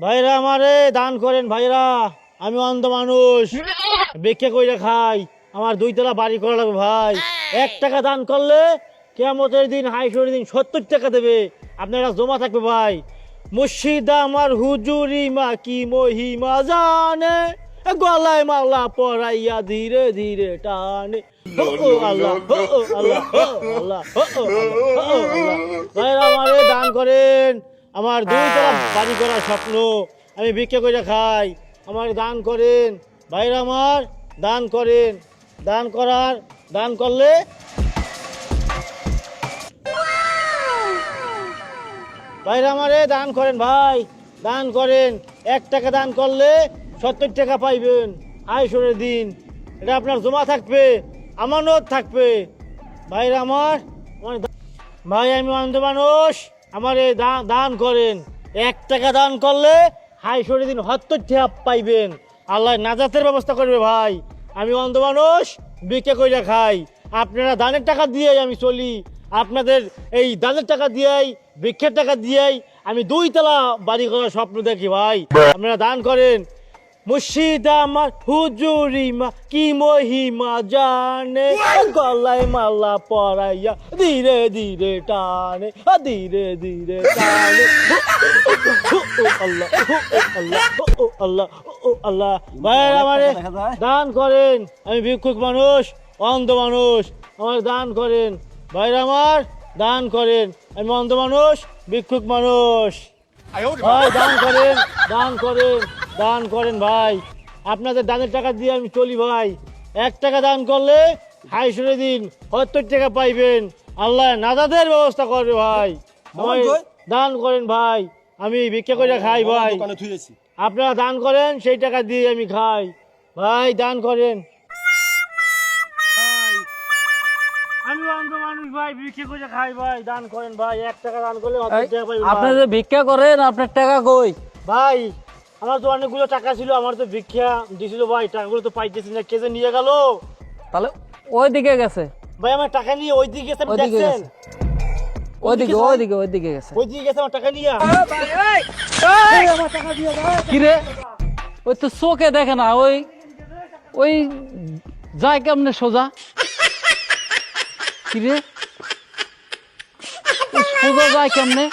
ভাইরা আমারে দান করেন ভাইরা, আমি অন্ধ মানুষ, ভিক্ষা কইরা খাই, আমার 2 তলা বাড়ি করা লাগবে ভাই। 1 টাকা দান করলে কিয়ামতের দিন হাইশরের দিন 70 টাকা দেবে, আপনারা জমা থাকবে ভাই। মুর্শিদ আমার হুজুরি মা কি মহিমা জানে, গলায় মালা পরাইয়া ধীরে ধীরে টানে। ও আল্লাহ, ও আল্লাহ, ও আল্লাহ, ও আল্লাহ। ভাইরা আমারে দান করেন, আমার 2 তলা বাড়ি করার স্বপ্ন, আমি ভিক্ষা করে খাই, আমার দান করেন ভাইরা, আমার দান করেন। দান করলে ভাইরা আমারে দান করেন ভাই, দান করেন। 1 টাকা দান করলে 70 টাকা পাইবেন হাইশরের দিন, এটা আপনার জমা থাকবে, আমানত থাকবে ভাইরা আমার। ভাই আমি অন্ধ মানুষ, আমারে দান করেন। 1 টাকা দান করলে হাইশরের দিন 70 টাকা পাইবেন, আল্লাহ নাজাতের ব্যবস্থা করবে ভাই। আমি অন্ধ মানুষ, ভিক্ষা কইরা খাই, আপনারা দানের টাকা দিয়েই আমি চলি, আপনাদের এই দানের টাকা দিয়েই, ভিক্ষার টাকা দিয়েই আমি 2 তলা বাড়ি করার স্বপ্ন দেখি ভাই। আপনারা দান করেন। মুর্শিদ আমার হুজুরি মা কি মহিমা জানে, গলায় মালা পরাইয়া ধীরে ধীরে টানে, ধীরে ধীরে টানে। আল্লাহ, আল্লাহ, আল্লাহ, আল্লাহ। ভাইয়ের আমারে দান করেন, আমি ভিক্ষুক মানুষ, অন্ধ মানুষ, আমার দান করেন ভাইরা, আমার দান করেন, আমি অন্ধ মানুষ, ভিক্ষুক মানুষ ভাই, দান করেন, দান করেন ভাই। আপনাদের দানের টাকা দিয়ে আমি চলি ভাই। 1 টাকা দান করলে হাইশরের দিন 70 টাকা পাইবেন, আল্লাহ নাজাতের ব্যবস্থা করবে ভাই। আমায় দান করেন ভাই, আমি ভিক্ষা করে খাই ভাই, আপনারা দান করেন, সেই টাকা দিয়ে আমি খাই ভাই, দান করেন। আমি অন্ধ মানুষ ভাই, ভিক্ষা করে খাই ভাই, দান করেন ভাই। 1 টাকা দান করলে 70 টাকা পাইবেন। আপনি যে ভিক্ষা করেন, আপনার টাকা কই? ভাই আমার তো অনেকগুলো টাকা ছিল, আমার তো ভিক্ষা দিছিল ভাই, টাকাগুলো তো পাইতেছি না, কে যে নিয়ে গেল। তাহলে ওই দিকে গেছে, ভাই আমার টাকা নিয়ে ওই দিকে গেছে, আপনি ওইদিকে দেখছেন? ওইদিকে গেছে। ওই দিকে গেছে আমার টাকা নিয়ে। আমার টাকা দিয়ে ভাই। কিরে, ওই তো চোখে দেখে না, ওই যায় কেমনে সোজা? কিরে, ওই সোজা যায় কেমনে?